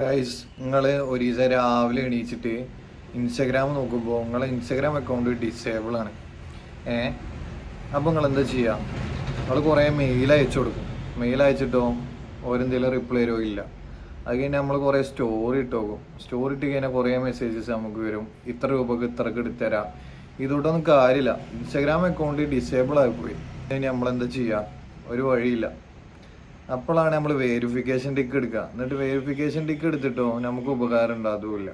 Guys, നിങ്ങൾ ഒരു ദിവസം രാവിലെ എണീച്ചിട്ട് ഇൻസ്റ്റഗ്രാം നോക്കുമ്പോൾ നിങ്ങളെ ഇൻസ്റ്റഗ്രാം അക്കൗണ്ട് ഡിസേബിൾ ആണ്. അപ്പോൾ നിങ്ങൾ എന്താ ചെയ്യുക? നിങ്ങൾ കുറേ മെയിൽ അയച്ചു കൊടുക്കും. മെയിൽ അയച്ചിട്ടോ ഓരെന്തെങ്കിലും റിപ്ലൈ തരുമോ? ഇല്ല. അത് കഴിഞ്ഞാൽ നമ്മൾ കുറേ സ്റ്റോറി ഇട്ട് നോക്കും. സ്റ്റോറി ഇട്ട് കഴിഞ്ഞാൽ കുറേ മെസ്സേജസ് നമുക്ക് വരും. ഇത്ര രൂപക്ക് ഇത്രക്ക് എടുത്തുതരാം. ഇതുകൊണ്ടൊന്നും കാര്യമില്ല. ഇൻസ്റ്റഗ്രാം അക്കൗണ്ട് ഡിസേബിൾ ആയിപ്പോയി. ഇനി നമ്മളെന്താ ചെയ്യുക? ഒരു വഴിയില്ല. അപ്പോഴാണ് നമ്മൾ വെരിഫിക്കേഷൻ ടിക്ക് എടുക്കുക. എന്നിട്ട് വെരിഫിക്കേഷൻ ടിക്ക് എടുത്തിട്ടോ നമുക്ക് ഉപകാരം ഉണ്ടാകുമില്ല.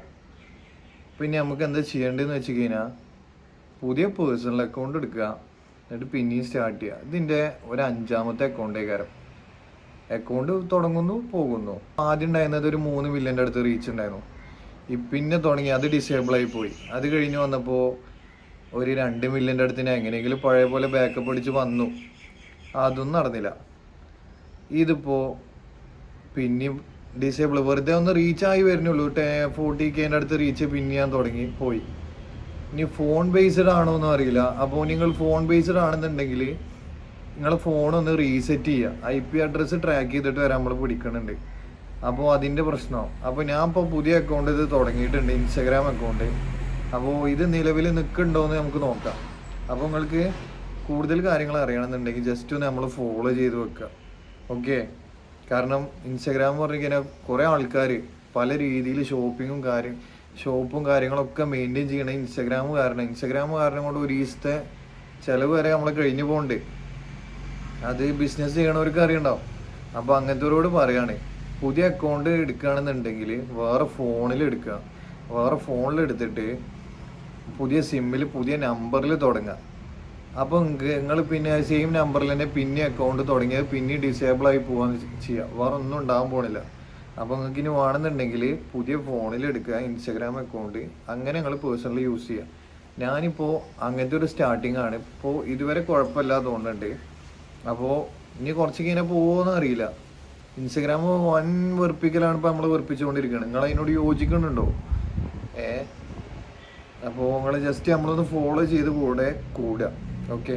പിന്നെ നമുക്ക് എന്താ ചെയ്യേണ്ടതെന്ന് വെച്ച് കഴിഞ്ഞാൽ പുതിയ പേഴ്സണൽ അക്കൗണ്ട് എടുക്കുക. എന്നിട്ട് പിന്നെയും സ്റ്റാർട്ട് ചെയ്യുക. ഇതിൻ്റെ ഒരു 5ാമത്തെ അക്കൗണ്ട് തുടങ്ങുന്നു, പോകുന്നു. ആദ്യം ഉണ്ടായിരുന്നത് ഒരു 3 മില്യൻ്റെ അടുത്ത് റീച്ച് ഉണ്ടായിരുന്നു. പിന്നെ തുടങ്ങി അത് ഡിസേബിൾ ആയി പോയി. അത് കഴിഞ്ഞ് വന്നപ്പോൾ ഒരു 2 മില്യൻ്റെ അടുത്തിന് എങ്ങനെയെങ്കിലും പഴയ പോലെ ബാക്കപ്പ് അടിച്ച് വന്നു. അതൊന്നും നടന്നില്ല. ഇതിപ്പോൾ പിന്നെയും ഡിസേബിൾ വെറുതെ ഒന്ന് റീച്ചായി വരുന്നുള്ളൂ. 40K അടുത്ത് റീച്ച് പിന്നെ ഞാൻ തുടങ്ങി പോയി. ഇനി ഫോൺ ബേസ്ഡ് ആണോ എന്നും അറിയില്ല. അപ്പോൾ നിങ്ങൾ ഫോൺ ബേസ്ഡ് ആണെന്നുണ്ടെങ്കിൽ നിങ്ങളെ ഫോണൊന്ന് റീസെറ്റ് ചെയ്യുക. IP അഡ്രസ്സ് ട്രാക്ക് ചെയ്തിട്ട് വരാൻ നമ്മൾ പിടിക്കുന്നുണ്ട്. അപ്പോൾ അതിൻ്റെ പ്രശ്നമാവും. അപ്പോൾ ഞാൻ ഇപ്പോൾ പുതിയ അക്കൗണ്ട് ഇത് തുടങ്ങിയിട്ടുണ്ട്, ഇൻസ്റ്റഗ്രാം അക്കൗണ്ട്. അപ്പോൾ ഇത് നിലവിൽ നിൽക്കുന്നുണ്ടോ എന്ന് നമുക്ക് നോക്കാം. അപ്പോൾ നിങ്ങൾക്ക് കൂടുതൽ കാര്യങ്ങൾ അറിയണമെന്നുണ്ടെങ്കിൽ ജസ്റ്റ് ഒന്ന് നമ്മൾ ഫോളോ ചെയ്ത് വെക്കുക. ഓക്കെ? കാരണം ഇൻസ്റ്റഗ്രാം എന്ന് പറഞ്ഞു കഴിഞ്ഞാൽ കുറേ ആൾക്കാർ പല രീതിയിൽ ഷോപ്പും കാര്യങ്ങളൊക്കെ മെയിൻറ്റെയിൻ ചെയ്യണ ഇൻസ്റ്റഗ്രാം കാരണം കൊണ്ട് ഒരു ദിവസത്തെ ചിലവ് വരെ നമ്മൾ കഴിഞ്ഞു പോകുന്നുണ്ട്. അത് ബിസിനസ് ചെയ്യണവർക്ക് അറിയണ്ടാവും. അപ്പോൾ അങ്ങനത്തെവരോട് പറയാണ്, പുതിയ അക്കൗണ്ട് എടുക്കുകയാണെന്നുണ്ടെങ്കിൽ വേറെ ഫോണിൽ എടുക്കുക. വേറെ ഫോണിൽ എടുത്തിട്ട് പുതിയ സിമ്മിൽ പുതിയ നമ്പറിൽ തുടങ്ങുക. അപ്പോൾ നിങ്ങൾ പിന്നെ സെയിം നമ്പറിൽ തന്നെ പിന്നെ അക്കൗണ്ട് തുടങ്ങിയത് പിന്നെ ഡിസേബിൾ ആയി പോകാൻ ചെയ്യുക. വേറെ ഒന്നും ഉണ്ടാകാൻ പോണില്ല. അപ്പോൾ നിങ്ങൾക്ക് ഇനി വേണമെന്നുണ്ടെങ്കിൽ പുതിയ ഫോണിൽ എടുക്കുക ഇൻസ്റ്റഗ്രാം അക്കൗണ്ട്. അങ്ങനെ നിങ്ങൾ പേഴ്സണലി യൂസ് ചെയ്യുക. ഞാനിപ്പോൾ അങ്ങനത്തെ ഒരു സ്റ്റാർട്ടിങ് ആണ്. ഇപ്പോൾ ഇതുവരെ കുഴപ്പമില്ലാതെ തോന്നുന്നുണ്ട്. അപ്പോൾ ഇനി കുറച്ച് കഴിഞ്ഞാൽ പോകുമെന്ന് അറിയില്ല. ഇൻസ്റ്റഗ്രാം വൻ വെറുപ്പിക്കലാണ് ഇപ്പോൾ നമ്മൾ വെറുപ്പിച്ചുകൊണ്ടിരിക്കുകയാണ്. നിങ്ങൾ അതിനോട് യോജിക്കുന്നുണ്ടോ? അപ്പോൾ നിങ്ങൾ ജസ്റ്റ് നമ്മളൊന്ന് ഫോളോ ചെയ്ത് കൂടെ കൂടുക. ഓക്കെ?